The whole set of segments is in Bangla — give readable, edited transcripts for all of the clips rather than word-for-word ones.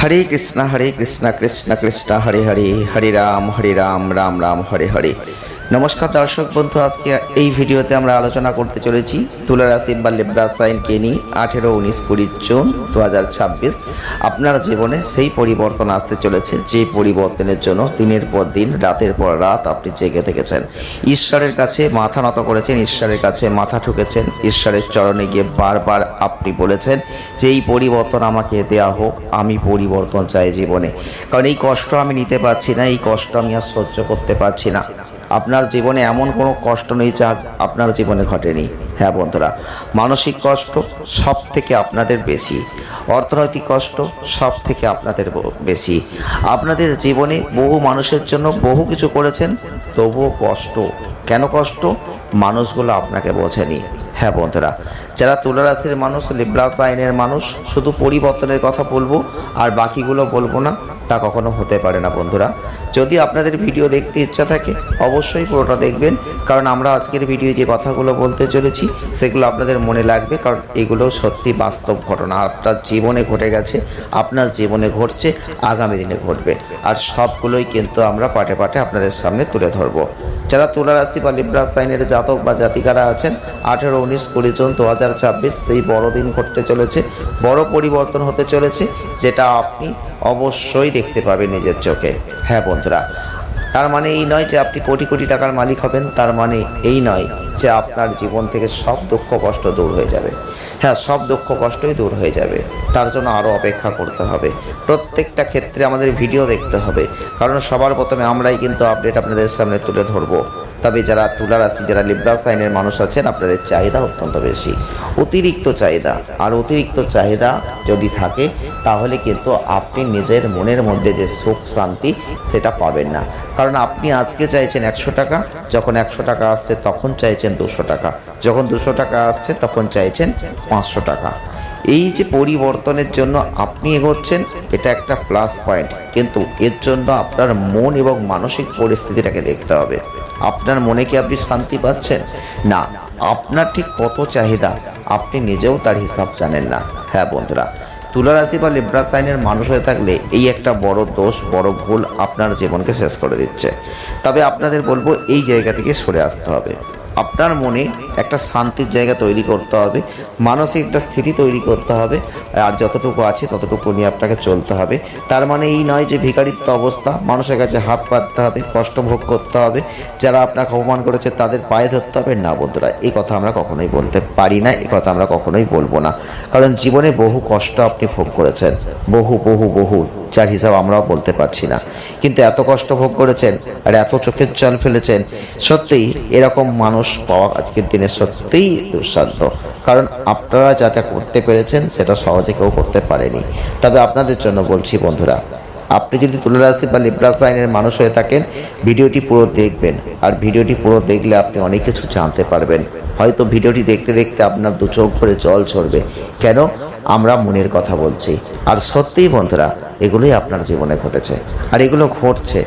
हरे कृष्णा कृष्ण कृष्ण हरे हरे, हरे राम राम राम हरे हरे। नमस्कार दर्शक बंधु, आज के এই ভিডিওতে আমরা আলোচনা করতে চলেছি তুলা রাশি বা লিব্রা সাইনকে নিয়ে 18, 19, 20 জুন 2026 আপনার জীবনে সেই পরিবর্তন আসতে চলেছে যে পরিবর্তনের জন্য দিনের পর দিন রাতের পর রাত আপনি জেগে থেকেছেন। ঈশ্বরের কাছে মাথা নত করেছেন, ঈশ্বরের কাছে মাথা ঠুকেছেন, ঈশ্বরের চরণে গিয়ে বারবার আপনি বলেছেন যে এই পরিবর্তন আমাকে দেয়া হোক, আমি পরিবর্তন চাই জীবনে, কারণ এই কষ্ট আমি নিতে পারছি না, এই কষ্ট আমি আর সহ্য করতে পারছি না। আপনার জীবনে এমন কোনো কষ্ট নেই যা আপনার জীবনে ঘটেনি। হ্যাঁ বন্ধুরা, মানসিক কষ্ট সব থেকে আপনাদের বেশি, অর্থনৈতিক কষ্ট সব থেকে আপনাদের বেশি। আপনাদের জীবনে বহু মানুষের জন্য বহু কিছু করেছেন, তবুও কষ্ট। কেন কষ্ট? মানুষগুলো আপনাকে বোঝেনি। হ্যাঁ বন্ধুরা, যারা তুলা রাশির মানুষ, লিব্রা সাইনের মানুষ, শুধু পরিবর্তনের কথা বলবো আর বাকিগুলো বলবো না, তা কখনো হতে পারে না বন্ধুরা। যদি আপনাদের ভিডিও দেখতে ইচ্ছা থাকে অবশ্যই পুরোটা দেখবেন, কারণ আমরা আজকের ভিডিও যে কথাগুলো বলতে চলেছি সেগুলো আপনাদের মনে লাগবে, কারণ এগুলো সত্যি বাস্তব ঘটনা। আপনার জীবনে ঘটে গেছে, আপনার জীবনে ঘটছে, আগামী দিনে ঘটবে, আর সবগুলোই কিন্তু আমরা পাটে পাটে আপনাদের সামনে তুলে ধরবো। যারা তুলা রাশি বা লিব্রা সাইনের জাতক বা জাতিকারা আছেন, 18, 19, 20 জুন 2026 সেই বড় দিন ঘটতে চলেছে, বড় পরিবর্তন হতে চলেছে, যেটা আপনি অবশ্যই দেখতে পাবেন নিজের চোখে। হ্যাঁ বন্ধুরা, তার মানে এই নয় যে আপনি কোটি কোটি টাকার মালিক হবেন, তার মানে এই নয় যে আপনার জীবন থেকে সব দুঃখ কষ্ট দূর হয়ে যাবে। হ্যাঁ, সব দুঃখ কষ্টই দূর হয়ে যাবে, তার জন্য আরও অপেক্ষা করতে হবে। প্রত্যেকটা ক্ষেত্রে আমাদের ভিডিও দেখতে হবে, কারণ সবার প্রথমে আমরাই কিন্তু আপডেট আপনাদের সামনে তুলে ধরবো। তবে যারা তুলা রাশি, যারা লিব্রা সাইনের মানুষ আছেন, আপনাদের চাহিদা অত্যন্ত বেশি, অতিরিক্ত চাহিদা। আর অতিরিক্ত চাহিদা যদি থাকে তাহলে কিন্তু আপনি নিজের মনের মধ্যে যে সুখ শান্তি সেটা পাবেন না। কারণ আপনি আজকে চাইছেন 100 টাকা, যখন 100 টাকা আসছে তখন চাইছেন 200 টাকা, যখন 200 টাকা আসছে তখন চাইছেন 500 টাকা। এই যে পরিবর্তনের জন্য আপনি এগোচ্ছেন, এটা একটা প্লাস পয়েন্ট, কিন্তু এর জন্য আপনার মন এবং মানসিক পরিস্থিতিটাকে দেখতে হবে। আপনার মনে কি আপনি শান্তি পাচ্ছেন? না। আপনার ঠিক কত চাহিদা আপনি নিজেও তার হিসাব জানেন না। হ্যাঁ বন্ধুরা, তুলা রাশি বা লিব্রা সাইনের মানুষ হয়ে থাকলে এই একটা বড় দোষ, বড় ভুল আপনার জীবনকে শেষ করে দিচ্ছে। তবে আপনাদের বলবো এই জায়গা থেকে সরে আসতে হবে। আপনার মনে একটা শান্তির জায়গা তৈরি করতে হবে, মানসিক একটা স্থিতি তৈরি করতে হবে, আর যতটুকু আছে ততটুকু নিয়ে আপনাকে চলতে হবে। তার মানে এই নয় যে ভিখারিত্ব অবস্থা, মানুষের কাছে হাত পাততে হবে, কষ্ট ভোগ করতে হবে, যারা আপনাকে অপমান করেছে তাদের পায়ে ধরতে হবে। না বন্ধুরা, এই কথা আমরা কখনোই বলতে পারি না, এই কথা আমরা কখনোই বলবো না, কারণ জীবনে বহু কষ্ট আপনি ভোগ করেছেন, বহু বহু বহু, যার হিসাব আমরাও বলতে পারছি না। কিন্তু এত কষ্ট ভোগ করেছেন আর এত চোখের জল ফেলেছেন, সত্যিই এরকম মানুষ পাওয়া আজকের দিনে সত্যিই দুঃসাধ্য। কারণ আপনারা যা যা করতে পেরেছেন সেটা সহজে কেউ করতে পারেনি। তবে আপনাদের জন্য বলছি বন্ধুরা, আপনি যদি তুলা রাশি বা লিব্রা সাইনের মানুষ হয়ে থাকেন, ভিডিওটি পুরো দেখবেন, আর ভিডিওটি পুরো দেখলে আপনি অনেক কিছু জানতে পারবেন। হয়তো ভিডিওটি দেখতে দেখতে আপনার দু চোখ ভরে জল ঝরবে। কেন? আমরা মনের কথা বলছি, আর সত্যিই বন্ধুরা এগুলোই আপনার জীবনে ঘটেছে, আর এগুলো ঘটছে।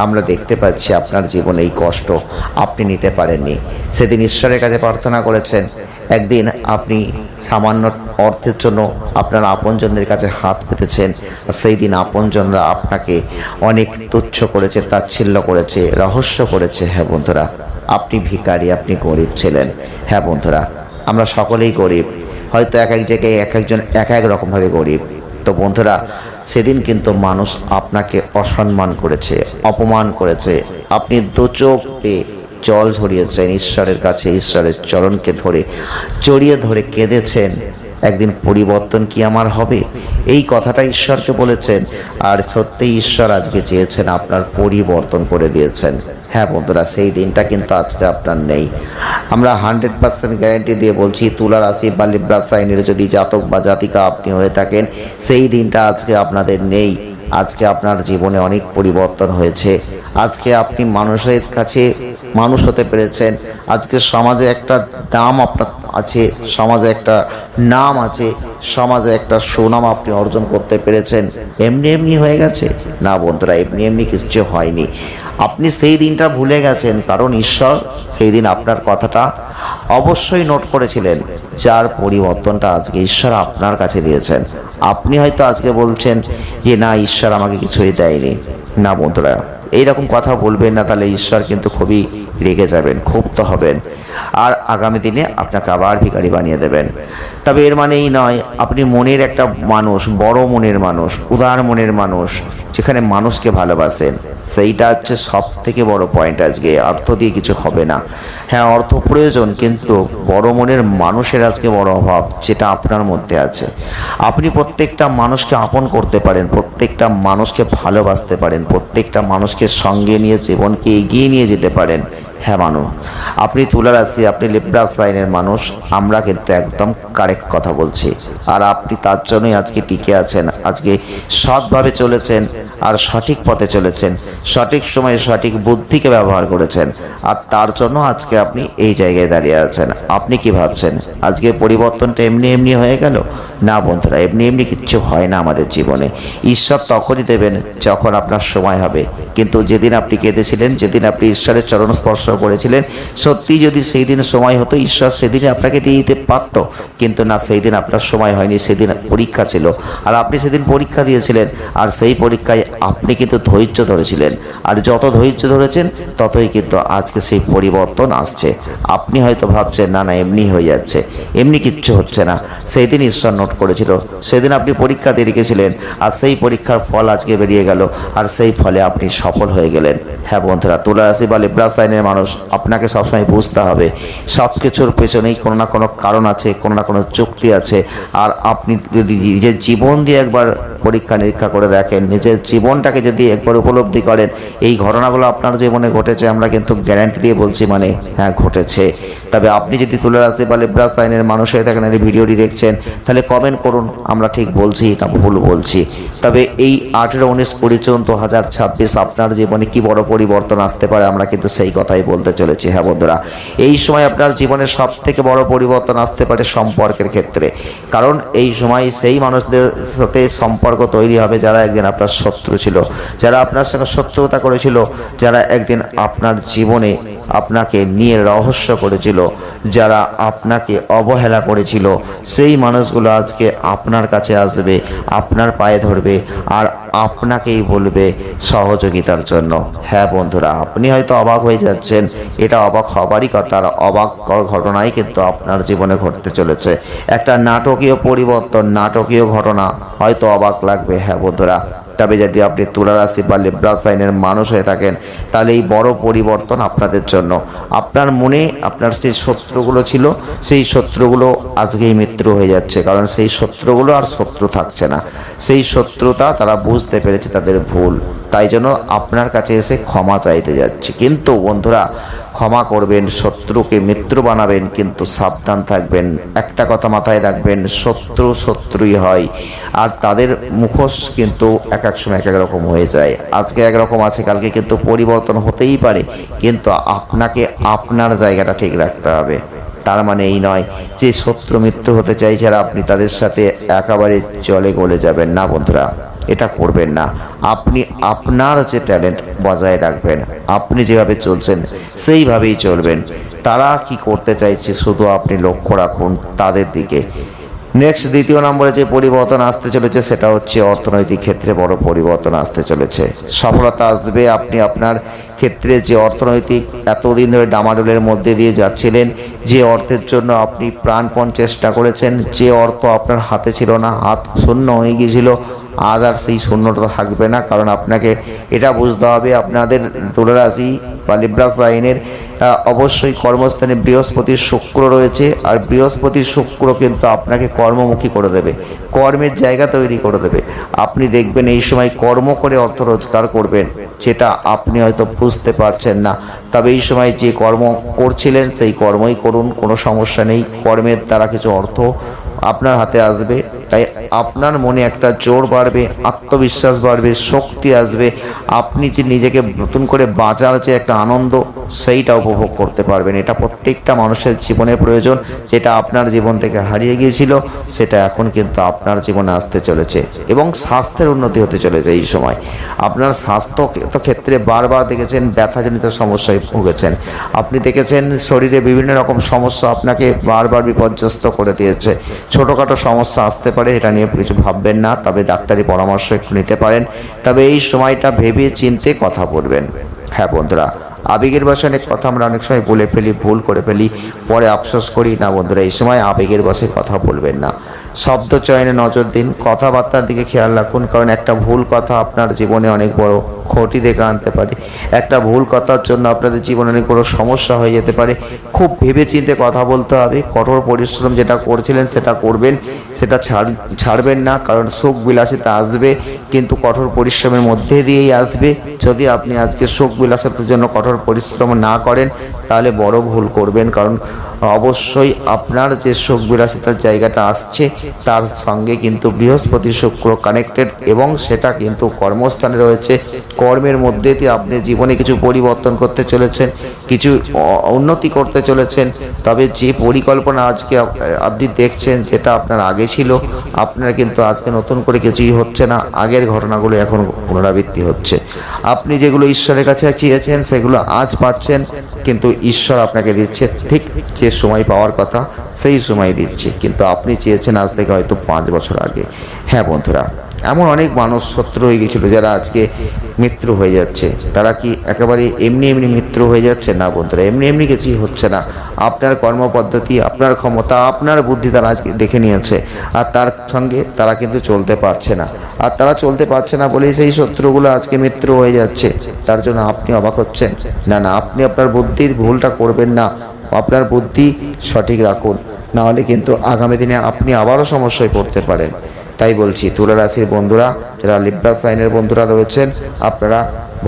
আমরা দেখতে পাচ্ছি আপনার জীবনে এই কষ্ট আপনি নিতে পারেননি। সেদিন ঈশ্বরের কাছে প্রার্থনা করেছেন, একদিন আপনি সামান্য অর্থের জন্য আপনার আপনজনদের কাছে হাত পেতেছেন, আর সেই দিন আপনজনরা আপনাকে অনেক তুচ্ছ করেছে, তাচ্ছিল্য করেছে, রহস্য করেছে। হ্যাঁ বন্ধুরা, আপনি ভিখারি, আপনি গরিব ছিলেন। হ্যাঁ বন্ধুরা, আমরা সকলেই গরিব, হয়তো এক এক জায়গায় এক একজন এক এক রকমভাবে গরিব। তো বন্ধুরা, সেদিন কিন্তু মানুষ আপনাকে অসম্মান করেছে, অপমান করেছে, আপনি দু চোখ পেয়ে জল ঝরিয়েছেন ঈশ্বরের কাছে, ঈশ্বরের চরণকে ধরে জড়িয়ে ধরে কেঁদেছেন, একদিন পরিবর্তন কি আমার হবে, এই কথাটা ঈশ্বরকে বলেছেন। আর সত্যি ঈশ্বর আজকে চেয়েছেন আপনার পরিবর্তন করে দিয়েছেন। হ্যাঁ বন্ধুরা, সেই দিনটা কিন্তু আজকে আপনার নেই। আমরা 100% গ্যারেন্টি দিয়ে বলছি, তুলা রাশি বা লিব্রা সাইনের যদি জাতক বা জাতিকা আপনি হয়ে থাকেন, সেই দিনটা আজকে আপনাদের নেই। আজকে আপনার জীবনে অনেক পরিবর্তন হয়েছে, আজকে আপনি মানুষের কাছে মানুষ হতে পেরেছেন, আজকে সমাজে একটা দাম আপনার আছে, সমাজে একটা নাম আছে, সমাজে একটা সুনাম আপনি অর্জন করতে পেরেছেন। এমনি এমনি হয়ে গেছে? না বন্ধুরা, এমনি এমনি কিছু হয়নি। আপনি সেই দিনটা ভুলে গেছেন, কারণ ঈশ্বর সেই দিন আপনার কথাটা অবশ্যই নোট করেছিলেন যার পরিবর্তনটা আজকে ঈশ্বর আপনার কাছে দিয়েছেন। আপনি হয়তো আজকে বলছেন যে না, ঈশ্বর আমাকে কিছুই দেয়নি। না বন্ধুরা, এইরকম কথা বলবেন না, তাহলে ঈশ্বর কিন্তু খুবই রেগে যাবেন, ক্ষুব্ধ হবেন, আর আগামী দিনে আপনাকে আবার ভিখারি বানিয়ে দেবেন। তবে এর মানে এই নয়, আপনি মনের একটা মানুষ, বড় মনের মানুষ, উদার মনের মানুষ, যেখানে মানুষকে ভালোবাসেন, সেইটা হচ্ছে সব থেকে বড় পয়েন্ট। আজকে অর্থ দিয়ে কিছু হবে না। হ্যাঁ, অর্থ প্রয়োজন, কিন্তু বড় মনের মানুষের আজকে বড় অভাব, যেটা আপনার মধ্যে আছে। আপনি প্রত্যেকটা মানুষকে আপন করতে পারেন, প্রত্যেকটা মানুষকে ভালোবাসতে পারেন, প্রত্যেকটা মানুষকে সঙ্গে নিয়ে জীবনকে এগিয়ে নিয়ে যেতে পারেন। হ্যাঁ মানুষ, আপনি তুলা রাশি, আপনি লিব্রা সাইনের মানুষ, আমরা কিন্তু একদম কারেক্ট কথা বলছি। আর আপনি তার জন্যই আজকে টিকে আছেন, আজকে সৎভাবে চলেছেন, আর সঠিক পথে চলেছেন, সঠিক সময়ে সঠিক বুদ্ধিকে ব্যবহার করেছেন, আর তার জন্য আজকে আপনি এই জায়গায় দাঁড়িয়ে আছেন। আপনি কি ভাবছেন আজকে পরিবর্তনটা এমনি এমনি হয়ে গেল? না বন্ধুরা, এমনি এমনি কিচ্ছু হয় না আমাদের জীবনে। ঈশ্বর তখনই দেবেন যখন আপনার সময় হবে। কিন্তু যেদিন আপনি কেঁদেছিলেন, যেদিন আপনি ঈশ্বরের চরণ স্পর্শ করেছিলেন, সত্যি যদি সেই দিন সময় হতো, ঈশ্বর সেদিনে আপনাকে দিয়ে দিতে পারত। কিন্তু না, সেই দিন আপনার সময় হয়নি, সেদিন পরীক্ষা ছিল, আর আপনি সেদিন পরীক্ষা দিয়েছিলেন, আর সেই পরীক্ষায় আপনি কিন্তু ধৈর্য ধরেছিলেন, আর যত ধৈর্য ধরেছেন ততই কিন্তু আজকে সেই পরিবর্তন আসছে। আপনি হয়তো ভাবছেন না না, এমনি হয়ে যাচ্ছে, এমনি কিচ্ছু হচ্ছে না। সেই দিন ঈশ্বর নোট করেছিল, সেদিন আপনি পরীক্ষা দিয়ে রেখেছিলেন, আর সেই পরীক্ষার ফল আজকে বেরিয়ে গেল, আর সেই ফলে আপনি সফল হয়ে গেলেন। হ্যাঁ বন্ধুরা, তুলা রাশি বা লিব্রা সাইনের মানুষ, আপনাকে সবসময় বুঝতে হবে সব কিছুর পেছনেই কোনো না কোনো কারণ আছে, কোনো না কোনো যুক্তি আছে। আর আপনি যদি নিজের জীবন দিয়ে একবার পরীক্ষা নিরীক্ষা করে দেখেন, নিজের জীবনটাকে যদি একবার উপলব্ধি করেন, এই ঘটনাগুলো আপনার জীবনে ঘটেছে, আমরা কিন্তু গ্যারান্টি দিয়ে বলছি, মানে হ্যাঁ ঘটেছে। তবে আপনি যদি তুলা রাশি বা লিব্রা সাইনের মানুষ হয়ে থাকেন, এই ভিডিওটি দেখছেন, তাহলে কমেন্ট করুন আমরা ঠিক বলছি না ভুল বলছি। তবে এই 18, 19, 20, 2026 আপনার জীবনে কি বড় পরিবর্তন আসতে পারে, আমরা কিন্তু সেই কথাই বলতে চলেছি। হ্যাঁ বন্ধুরা, এই সময় আপনার জীবনে সব থেকে বড় পরিবর্তন আসতে পারে সম্পর্কের ক্ষেত্রে। কারণ এই সময় সেই মানুষদের সাথে সম্পর্ক তৈরি হবে যারা একদিন আপনার শত্রু ছিল, যারা আপনার সঙ্গে শত্রুতা করেছিল, যারা একদিন আপনার জীবনে আপনাকে নিয়ে রহস্য করেছিল, যারা আপনাকে অবহেলা করেছিল, সেই মানুষগুলো আজকে আপনার কাছে আসবে, আপনার পায়ে ধরবে, আর আপনাকেই বলবে সহযোগিতার জন্য। হ্যাঁ বন্ধুরা, আপনি হয়তো অবাক হয়ে যাচ্ছেন, এটা অবাক হবারই কথা, আর অবাক ঘটনাই কিন্তু আপনার জীবনে ঘটতে চলেছে। একটা নাটকীয় পরিবর্তন, নাটকীয় ঘটনা, হয়তো অবাক লাগবে। হ্যাঁ বন্ধুরা, তবে যদি আপনি তুলা রাশি বা লিব্রা সাইনের মানুষ হয়ে থাকেন, তাহলে এই বড় পরিবর্তন আপনাদের জন্য। আপনার মনে আপনার সেই শত্রুগুলো ছিল, সেই শত্রুগুলো আজকেই মৃত্যু হয়ে যাচ্ছে, কারণ সেই শত্রুগুলো আর শত্রু থাকছে না। সেই শত্রুতা তারা বুঝতে পেরেছে তাদের ভুল, তাই জন্য আপনার কাছে এসে ক্ষমা চাইতে যাচ্ছে। কিন্তু বন্ধুরা, ক্ষমা করবেন, শত্রুকে মিত্র বানাবেন, কিন্তু সাবধান থাকবেন। একটা কথা মাথায় রাখবেন, শত্রু শত্রুই হয়, আর তাদের মুখোশ কিন্তু এক এক সময় এক এক রকম হয়ে যায়। আজকে একরকম আছে, কালকে কিন্তু পরিবর্তন হতেই পারে, কিন্তু আপনাকে আপনার জায়গাটা ঠিক রাখতে হবে। তার মানে এই নয় যে শত্রু মিত্র হতে চাইছে আর আপনি তাদের সাথে একেবারে জলে গলে যাবেন। না বন্ধুরা, এটা করবেন না। আপনি আপনার যে ট্যালেন্ট বজায় রাখবেন, আপনি যেভাবে চলছেন সেইভাবেই চলবেন। তারা কি করতে চাইছে শুধু আপনি লক্ষ্য রাখুন তাদের দিকে। নেক্সট, দ্বিতীয় নম্বরে যে পরিবর্তন আসতে চলেছে সেটা হচ্ছে অর্থনৈতিক ক্ষেত্রে বড় পরিবর্তন আসতে চলেছে। সফলতা আসবে। আপনি আপনার ক্ষেত্রে যে অর্থনৈতিক এতদিন ধরে ডামাডোলের মধ্যে দিয়ে যাচ্ছিলেন, যে অর্থের জন্য আপনি প্রাণপণ চেষ্টা করেছেন, যে অর্থ আপনার হাতে ছিল না, হাত শূন্য হয়ে গিয়েছিল, আজ আর সেই শূন্যতা থাকবে না। কারণ আপনাকে এটা বুঝতে হবে, আপনাদের তুলা রাশি বা লিব্রা সাইনের অবশ্যই কর্মস্থানে বৃহস্পতির শুক্র রয়েছে, আর বৃহস্পতির শুক্র কিন্তু আপনাকে কর্মমুখী করে দেবে, কর্মের জায়গা তৈরি করে দেবে। আপনি দেখবেন এই সময় কর্ম করে অর্থ রোজগার করবেন, যেটা আপনি হয়তো বুঝতে পারছেন না। তবে এই সময় যে কর্ম করছিলেন সেই কর্মই করুন, কোনো সমস্যা নেই। কর্মের দ্বারা কিছু অর্থ আপনার হাতে আসবে, তাই আপনার মনে একটা জোর বাড়বে, আত্মবিশ্বাস বাড়বে, শক্তি আসবে। আপনি যে নিজেকে নতুন করে বাঁচার যে একটা আনন্দ, সেইটা উপভোগ করতে পারবেন। এটা প্রত্যেকটা মানুষের জীবনে প্রয়োজন। যেটা আপনার জীবন থেকে হারিয়ে গিয়েছিল, সেটা এখন কিন্তু আপনার জীবনে আসতে চলেছে এবং স্বাস্থ্যের উন্নতি হতে চলেছে। এই সময় আপনার স্বাস্থ্য ক্ষেত্রে বারবার দেখেছেন ব্যথাজনিত সমস্যায় ভুগেছেন, আপনি দেখেছেন শরীরে বিভিন্ন রকম সমস্যা আপনাকে বারবার বিপর্যস্ত করে দিয়েছে। ছোটোখাটো সমস্যা আসতে পারে, এটা নিয়ে কিছু ভাববেন না, তবে ডাক্তারি পরামর্শ একটু নিতে পারেন। তবে এই সময়টা ভেবে চিন্তে কথা বলবেন। হ্যাঁ বন্ধুরা, আবেগের বশে অনেক কথা আমরা অনেক সময় বলে ফেলি, ভুল করে ফেলি, পরে আফসোস করি। না বন্ধুরা, এই সময় আবেগের বশে কথা বলবেন না। শব্দ চয়নে নজর দিন, কথাবার্তার দিকে খেয়াল রাখুন, কারণ একটা ভুল কথা আপনার জীবনে অনেক বড় ক্ষতি দেখে আনতে পারে। একটা ভুল কথার জন্য আপনাদের জীবনে অনেক বড় সমস্যা হয়ে যেতে পারে। খুব ভেবেচিন্তে কথা বলতে হবে। কঠোর পরিশ্রম যেটা করছিলেন সেটা করবেন, সেটা ছাড়বেন না, কারণ সুখ বিলাসিতা আসবে, কিন্তু কঠোর পরিশ্রমের মধ্যে দিয়েই আসবে। যদি আপনি আজকে সুখ বিলাসিতার জন্য কঠোর পরিশ্রম না করেন, তাহলে বড় ভুল করবেন। কারণ অবশ্যই আপনার যে সুখ বিলাসিতার জায়গাটা আসছে, তার সঙ্গে কিন্তু বৃহস্পতি শুক্র কানেক্টেড, এবং সেটা কিন্তু কর্মস্থানে রয়েছে। কর্মের মধ্যে দিয়ে আপনি জীবনে কিছু পরিবর্তন করতে চলেছেন, কিছু উন্নতি করতে চলেছেন। তবে যে পরিকল্পনা আজকে আপনি দেখছেন, যেটা আপনার আগে ছিল, আপনার কিন্তু আজকে নতুন করে কিছুই হচ্ছে না। আগের ঘটনাগুলো এখন পুনরাবৃত্তি হচ্ছে। আপনি যেগুলো ঈশ্বরের কাছে চেয়েছেন সেগুলো আজ পাচ্ছেন, কিন্তু ঈশ্বর আপনাকে দিচ্ছে ঠিক যে সময় পাওয়ার কথা সেই সময় দিচ্ছে, কিন্তু আপনি চেয়েছেন আজ থেকে হয়তো 5 বছর আগে। হ্যাঁ বন্ধুরা, এমন অনেক মানুষ শত্রু হয়ে গেছিলো যারা আজকে মৃত্যু হয়ে যাচ্ছে। তারা কি একেবারে এমনি এমনি মৃত্যু হয়ে যাচ্ছে? না বন্ধুরা, এমনি এমনি কিছুই হচ্ছে না। আপনার কর্মপদ্ধতি, আপনার ক্ষমতা, আপনার বুদ্ধি তারা আজকে দেখে নিয়েছে, আর তার সঙ্গে তারা কিন্তু চলতে পারছে না। আর তারা চলতে পারছে না বলেই সেই শত্রুগুলো আজকে মৃত্যু হয়ে যাচ্ছে। তার জন্য আপনি অবাক হচ্ছেন? না না, আপনি আপনার বুদ্ধির ভুলটা করবেন না, আপনার বুদ্ধি সঠিক রাখুন, নাহলে কিন্তু আগামী দিনে আপনি আবারও সমস্যায় পড়তে পারেন। তাই বলছি, তুলা রাশির বন্ধুরা, যারা লিব্রা সাইনের বন্ধুরা রয়েছেন, আপনারা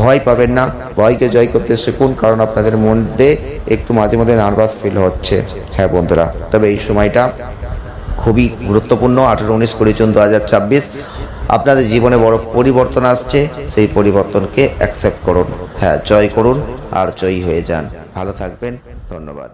ভয় পাবেন না, ভয়কে জয় করতে শিখুন, কারণ আপনাদের মধ্যে একটু মাঝে মধ্যে নার্ভাস ফিল হচ্ছে। হ্যাঁ বন্ধুরা, তবে এই সময়টা খুবই গুরুত্বপূর্ণ। 18, 19, 20 জুন 2026 আপনাদের জীবনে বড় পরিবর্তন আসছে। সেই পরিবর্তনকে অ্যাকসেপ্ট করুন, হ্যাঁ জয় করুন, আর জয়ী হয়ে যান। ভালো থাকবেন, ধন্যবাদ।